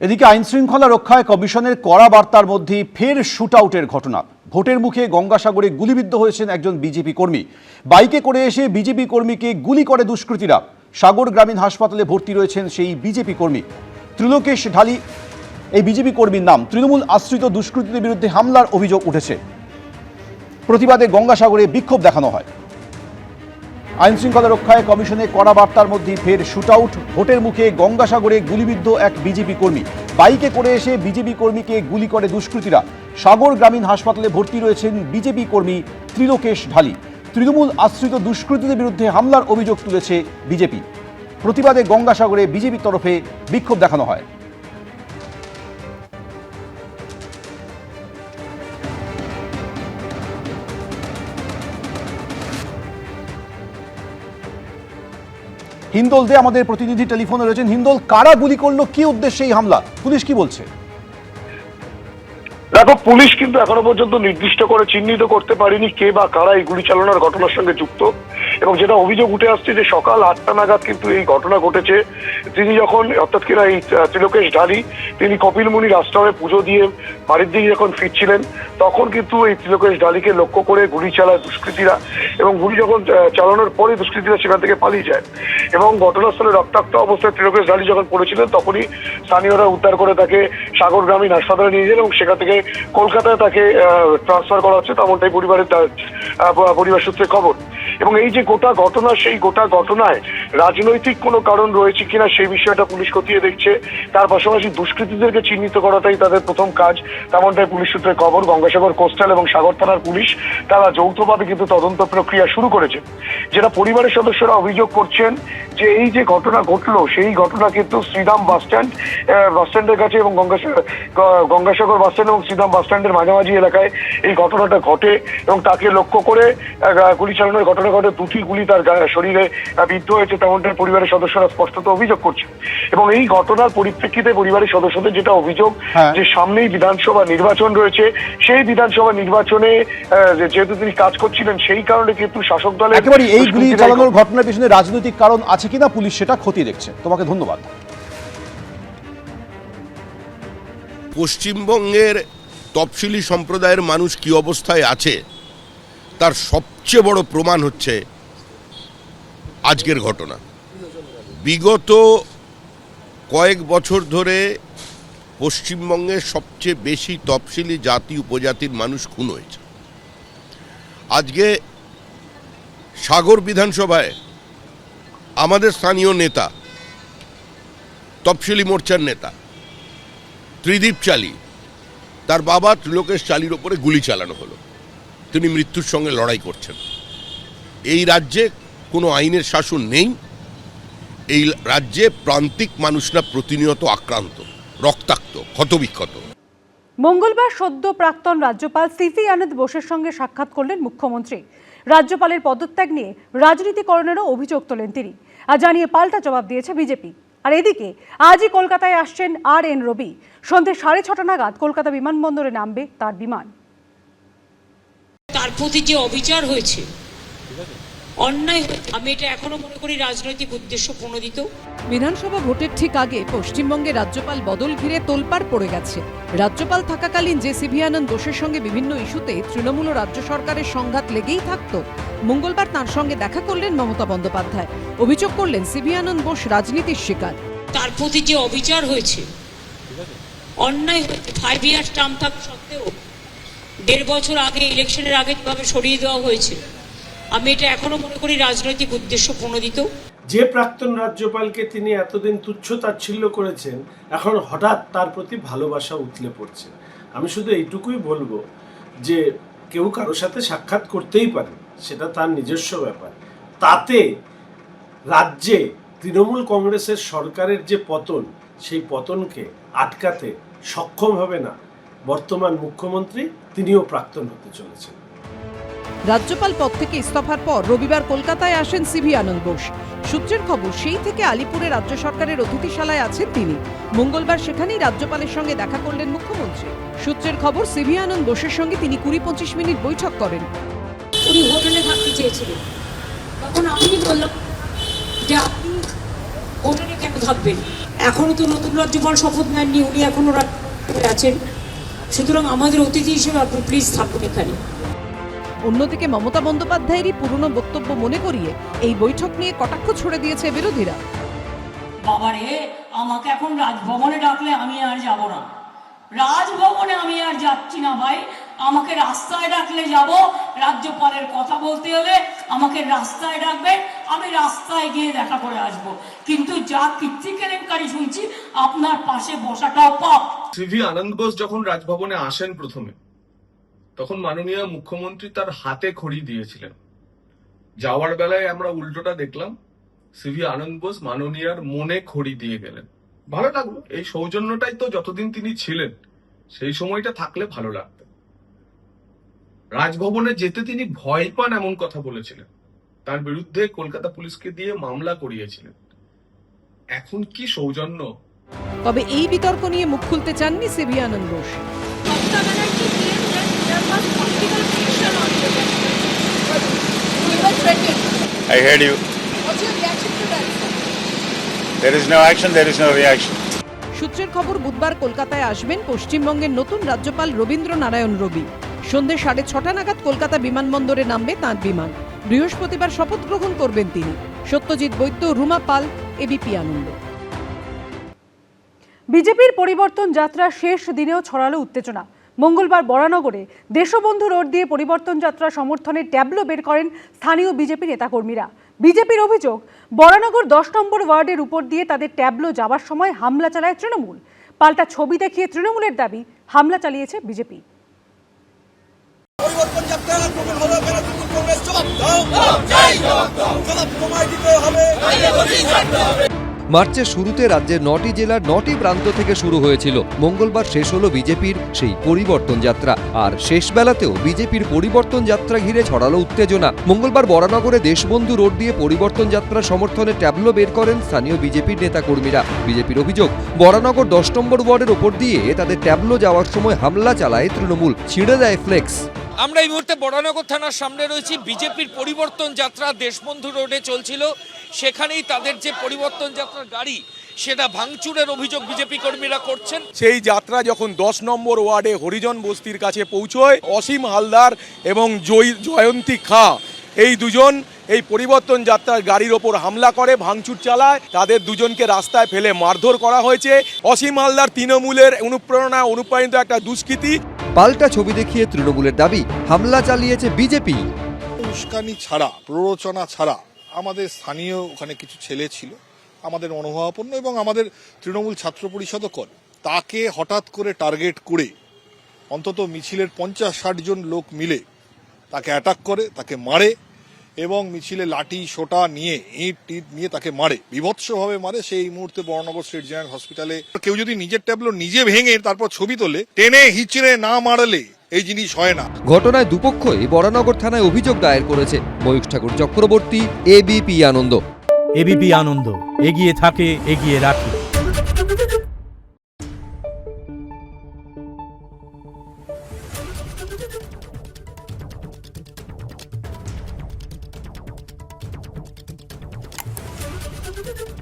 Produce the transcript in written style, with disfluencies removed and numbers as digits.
এদিকে আইনশৃঙ্খলা রক্ষায় কমিশনের কড়া বার্তার মধ্যে ফের শুট আউটের ঘটনা। ভোটের মুখে গঙ্গাসাগরে গুলিবিদ্ধ হয়েছেন একজন বিজেপি কর্মী। বাইকে করে এসে বিজেপি কর্মীকে গুলি করে দুষ্কৃতীরা। সাগর গ্রামীণ হাসপাতালে ভর্তি রয়েছেন সেই বিজেপি কর্মী। ত্রিলোকেশ ঢালি এই বিজেপি কর্মীর নাম। তৃণমূল আশ্রিত দুষ্কৃতীদের বিরুদ্ধে হামলার অভিযোগ উঠেছে। প্রতিবাদে গঙ্গাসাগরে বিক্ষোভ দেখানো হয়। আইনশৃঙ্খলা রক্ষায় কমিশনের কড়া বার্তার মধ্যে ফের শুট আউট। ভোটের মুখে গঙ্গাসাগরে গুলিবিদ্ধ এক বিজেপি কর্মী। বাইকে করে এসে বিজেপি কর্মীকে গুলি করে দুষ্কৃতীরা। সাগর গ্রামীণ হাসপাতালে ভর্তি রয়েছেন বিজেপি কর্মী ত্রিলোকেশ ঢালি। তৃণমূল আশ্রিত দুষ্কৃতীদের বিরুদ্ধে হামলার অভিযোগ তুলেছে বিজেপি। প্রতিবাদে গঙ্গাসাগরে বিজেপির তরফে বিক্ষোভ দেখানো হয়। হিন্দোল দে আমাদের প্রতিনিধি টেলিফোনে রয়েছেন। হিন্দোল, কারা গুলি করলো, কি উদ্দেশ্যে এই হামলা, পুলিশ কি বলছে? দেখো, পুলিশ কিন্তু এখনো পর্যন্ত নির্দিষ্ট করে চিহ্নিত করতে পারেনি কে বা কারা এই গুলি চালানোর ঘটনার সঙ্গে যুক্ত। এবং যেটা অভিযোগ উঠে আসছে যে সকাল 8টা নাগাদ কিন্তু এই ঘটনা ঘটেছে। তিনি যখন অর্থাৎ কিনা এই ত্রিলোকেশ ঢালি তিনি কপিল মুনির আশ্রমে পুজো দিয়ে বাড়ির দিকে যখন ফিরছিলেন, তখন কিন্তু এই ত্রিলোকেশ ঢালিকে লক্ষ্য করে গুলি চালায় দুষ্কৃতীরা। এবং গুলি যখন চালানোর পরে দুষ্কৃতীরা সেখান থেকে পালিয়ে যায়। এবং ঘটনাস্থলে রক্তাক্ত অবস্থায় ত্রিলোকেশ ঢালি যখন পড়েছিলেন, তখনই স্থানীয়রা উদ্ধার করে তাকে সাগর গ্রামীণ হাসপাতালে নিয়ে যান এবং সেখান থেকে কলকাতায় তাকে ট্রান্সফার করা হচ্ছে, তেমনটাই পরিবার সূত্রে খবর। এবং এই যে গোটা ঘটনা, সেই গোটা ঘটনায় রাজনৈতিক কোনো কারণ রয়েছে কিনা সেই বিষয়টা পুলিশ খতিয়ে দেখছে। তার পাশাপাশি দুষ্কৃতীদেরকে চিহ্নিত করাটাই তাদের প্রথম কাজ, তেমনটাই পুলিশ সূত্রে খবর। গঙ্গাসাগর কোস্টাল এবং সাগর থানার পুলিশ তারা যৌথভাবে কিন্তু তদন্ত প্রক্রিয়া শুরু করেছে। যেটা পরিবারের সদস্যরা অভিযোগ করছেন যে এই যে ঘটনা ঘটলো, সেই ঘটনা কিন্তু শ্রীরাম বাসস্ট্যান্ডের কাছে এবং গঙ্গাসাগর বাসস্ট্যান্ড এবং শ্রীরাম বাসস্ট্যান্ডের মাঝামাঝি এলাকায় এই ঘটনাটা ঘটে। এবং তাকে লক্ষ্য করে গুলি চালানোর ঘটনা ঘটে। দুটি গুলি তার শরীরে বিদ্ধ হয়েছে, তেমনটাই পরিবারের সদস্যরা স্পষ্টত অভিযোগ করছে। এবং এই ঘটনার পরিপ্রেক্ষিতে পরিবারের সদস্যদের যেটা অভিযোগ যে সামনেই বিধানসভা নির্বাচন রয়েছে, সেই বিধানসভা নির্বাচনে যেহেতু তিনি কাজ করছিলেন, সেই কারণে কিন্তু শাসক দলের একেবারে এই গুলি চালানোর ঘটনার পিছনে রাজনৈতিক কারণ আছে কিনা পুলিশ সেটা খতিয়ে দেখছে। তোমাকে ধন্যবাদ। পশ্চিমবঙ্গের তফসিলি সম্প্রদায়ের মানুষ কি অবস্থায় আছে তার সবচেয়ে বড় প্রমাণ হচ্ছে আজকের ঘটনা। বিগত কয়েক বছর ধরে পশ্চিমবঙ্গে সবচেয়ে বেশি তফসিলি জাতি উপজাতির মানুষ খুন হয়েছে। আজকে সাগর বিধানসভায় আমাদের স্থানীয় নেতা, তফসিলি মোর্চার নেতা ত্রিদীপ চালি, তার বাবা ত্রিলোকেশ চালির ওপরে গুলি চালানো হলো। তিনি মৃত্যুর সঙ্গে লড়াই করছেন। এই রাজ্যে কোনো আইনের শাসন নেই। এই রাজ্যে প্রান্তিক মানুষরা প্রতিনিয়ত আক্রান্ত, রক্তাক্ত, ক্ষতবিক্ষত। মঙ্গলবার সদ্য প্রাক্তন রাজ্যপাল সিভি আনন্দ বোসের সঙ্গে সাক্ষাৎ করলেন মুখ্যমন্ত্রী। রাজ্যপালের পদত্যাগ নিয়ে রাজনীতিকরণেরও অভিযোগ তোলেন তিনি, আর জানিয়ে পাল্টা জবাব দিয়েছে বিজেপি। আর এদিকে আজই কলকাতায় আসছেন RN রবি। সন্ধ্যে 6:30 নাগাদ কলকাতা বিমানবন্দরে নামবে তার বিমান। তার প্রতি যে অবিচার হয়েছে, অন্যায়, আমি এটা এখনো মনে করি রাজনৈতিক উদ্দেশ্য প্রণোদিত। বিধানসভা ভোটের ঠিক আগে পশ্চিমবঙ্গে রাজ্যপাল বদল ঘিরে তোলপাড় পড়ে গেছে। রাজ্যপাল থাকাকালীন যে সিভি আনন্দ বোসের সঙ্গে বিভিন্ন ইস্যুতে তৃণমূল ও রাজ্য সরকারের সংঘাত লেগেই থাকতো, মঙ্গলবার তাঁর সঙ্গে দেখা করলেন মমতা বন্দ্যোপাধ্যায়। অভিযোগ করলেন সিভি আনন্দ বোস রাজনীতির শিকার। তার প্রতি যে অবিচার হয়েছে, অন্যায়, 5 ইয়ার্স টার্ম থাকা সত্ত্বেও 1.5 বছর আগে ইলেকশনের আগে যেভাবে সরিয়ে দেওয়া হয়েছে, আমি এটা এখনো মনে করি রাজনৈতিক উদ্দেশ্য প্রণোদিত। যে প্রাক্তন রাজ্যপালকে তিনি এতদিন তুচ্ছ-তাচ্ছিল্য করেছেন, এখন হঠাৎ তার প্রতি ভালোবাসা উথলে পড়ছে। আমি শুধু এইটুকুই বলবো যে কেউ কারোর সাথে সাক্ষাৎ করতেই পারে, সেটা তার নিজস্ব ব্যাপার। তাতে রাজ্যে তৃণমূল কংগ্রেসের সরকারের যে পতন, সেই পতনকে আটকাতে সক্ষম হবে না বর্তমান মুখ্যমন্ত্রী, তিনিও প্রাক্তন হতে চলেছেন। রাজ্যপাল পদ থেকে ইস্তফার পর রবিবার কলকাতায় আসেন সিভি আনন্দ বোস। সূত্রের খবর, সেই থেকে আলিপুরে রাজ্য সরকারের অতিথিশালায় আছেন তিনি। মঙ্গলবার সেখানেই রাজ্যপালের সঙ্গে দেখা করলেন মুখ্যমন্ত্রী। সূত্রের খবর, সিভি আনন্দ বোসের সঙ্গে তিনি 20-25 মিনিট বৈঠক করেন। উনি হোটেলে থাকতে চেয়েছিলেন, তখন আমি বললাম যে আপনি হোটেলে কেন থাকবেন, এখনো তো নতুন রাজ্যপাল শপথ নেননি, উনি এখনো রাজ্যপালে আছেন। সুতরাং আমাদের অতিথি হিসেবে আপনি প্লিজ থাকুন এখানে। অন্যদিকে মমতা বন্দ্যোপাধ্যায়েরই পুরনো বক্তব্য মনে করিয়ে এই বৈঠক নিয়ে কটাক্ষ ছুড়ে দিয়েছে বিরোধীরা। বাবারে, আমাকে এখন রাজভবনে ডাকলে আমি আর যাব না, রাজভবনে আমি আর যাচ্ছি না ভাই। আমাকে রাস্তায় ডাকলে যাব, রাজ্যপালের কথা বলতে হলে আমাকে রাস্তায় ডাকবেন, আমি রাস্তায় গিয়ে দেখা করে আসব। কিন্তু যা কীর্তি কেলেঙ্কারি শুনছি, আপনার পাশে বসাটাও পাপ। সিভি আনন্দ বোস যখন রাজভবনে আসেন প্রথমে, তখন মাননীয় মুখ্যমন্ত্রী তার হাতে খড়ি দিয়েছিলেন। যাওয়ার বেলায় আমরা উল্টোটা দেখলাম, সিভি আনন্দ বোস মাননীয়ার মনে খড়ি দিয়ে গেলেন। ভালো লাগলো, এই সৌজন্যটাই তো যতদিন তিনি ছিলেন সেই সময়টা থাকলে ভালো লাগতো। রাজভবনে যেতে তিনি ভয় পান এমন কথা বলেছিলেন, তার বিরুদ্ধে কলকাতা পুলিশকে দিয়ে মামলা করিয়েছিলেন। এখন কি সৌজন্য! তবে এই বিতর্ক নিয়ে মুখ খুলতে চাননি CV Ananda Bose. I heard you. What's your reaction to that, sir? There is no action, there is no reaction. সূত্রের খবর, বুধবার কলকাতায় আসবেন পশ্চিমবঙ্গের নতুন রাজ্যপাল রবীন্দ্র নারায়ণ রবি। সন্ধ্যে 6:30 নাগাদ কলকাতা বিমানবন্দরে নামবে তাঁর বিমান। বৃহস্পতিবার শপথ গ্রহণ করবেন তিনি। সত্যজিৎ বৈদ্য, রুমা পাল, এবিপি আনন্দ। বিজেপির পরিবর্তন যাত্রা শেষ দিনেও ছড়ালো উত্তেজনা। মঙ্গলবার বরানগরে দেশবন্ধু রোড দিয়ে পরিবর্তন যাত্রা সমর্থনে ট্যাবলো বের করেন স্থানীয় বিজেপি নেতাকর্মীরা। বিজেপির অভিযোগ, বরানগর 10 নম্বর ওয়ার্ডের উপর দিয়ে তাদের ট্যাবলো যাওয়ার সময় হামলা চালায় তৃণমূল। পাল্টা ছবি দেখিয়ে তৃণমূলের দাবি, হামলা চালিয়েছে বিজেপি। মার্চের শুরুতে রাজ্যের 9টি জেলার 9টি প্রান্ত থেকে শুরু হয়েছিল। মঙ্গলবার শেষ হলো বিজেপির সেই পরিবর্তন যাত্রা। আর শেষ বেলাতেও বিজেপির পরিবর্তন যাত্রা ঘিরে ছড়ালো উত্তেজনা। মঙ্গলবার বরানগরে দেশবন্ধু রোড দিয়ে পরিবর্তন যাত্রা সমর্থনে ট্যাবলো বের করেন স্থানীয় বিজেপির নেতাকর্মীরা। বিজেপির অভিযোগ, বরানগর 10 নম্বর ওয়ার্ডের ওপর দিয়ে তাদের ট্যাবলো যাওয়ার সময় হামলা চালায় তৃণমূল, ছিঁড়ে দেয় ফ্লেক্স। আমরা এই মুহূর্তে বরানগর থানার সামনে রয়েছি। বিজেপির পরিবর্তন যাত্রা দেশবন্ধু রোডে চলছিল, সেখানেই তাদের যে পরিবর্তন যাত্রার গাড়ি সেটা ভাঙচুরের অভিযোগ বিজেপি কর্মীরা করছেন। সেই যাত্রা যখন 10 নম্বর ওয়ার্ডে হরিজন বস্তির কাছে পৌঁছয়, অসীম হালদার এবং জয়ন্তী খাঁ এই দুজন এই পরিবর্তন যাত্রার গাড়ির ওপর হামলা করে, ভাঙচুর চালায়। তাদের দুজনকে রাস্তায় ফেলে মারধর করা হয়েছে। অসীম হালদার তৃণমূলের অনুপ্রাণিত একটা দুষ্কৃতী। পাল্টা ছবি দেখিয়ে তৃণমূলের দাবি, হামলা চালিয়েছে বিজেপি। উস্কানি ছাড়া, প্ররোচনা ছাড়া আমাদের স্থানীয় ওখানে কিছু ছেলে ছিল, আমাদের মনোভাবাপন্ন, এবং আমাদের তৃণমূল ছাত্র পরিষদও করে। তাকে হঠাৎ করে টার্গেট করে অন্তত মিছিলের 50-60 জন লোক মিলে তাকে অ্যাটাক করে, তাকে মারে, এবং মিছিলে লাঠি সোটা নিয়ে, ইট টিট নিয়ে তাকে মারে, বিভৎসভাবে মারে। সেই মুহূর্তে বরানগর স্টেট জেনারেল হসপিটালে কেউ যদি নিজের ট্যাবলো নিজে ভেঙে তারপর ছবি তোলে, টেনে হিচড়ে না মারলে এই জিনিস হয় না। ঘটনায় দুপক্ষই বরানগর থানায় অভিযোগ দায়ের করেছে। ময়ূখ ঠাকুর চক্রবর্তী, এবিপি আনন্দ। এবিপি আনন্দ, এগিয়ে থাকে, এগিয়ে রাখে। Thank you.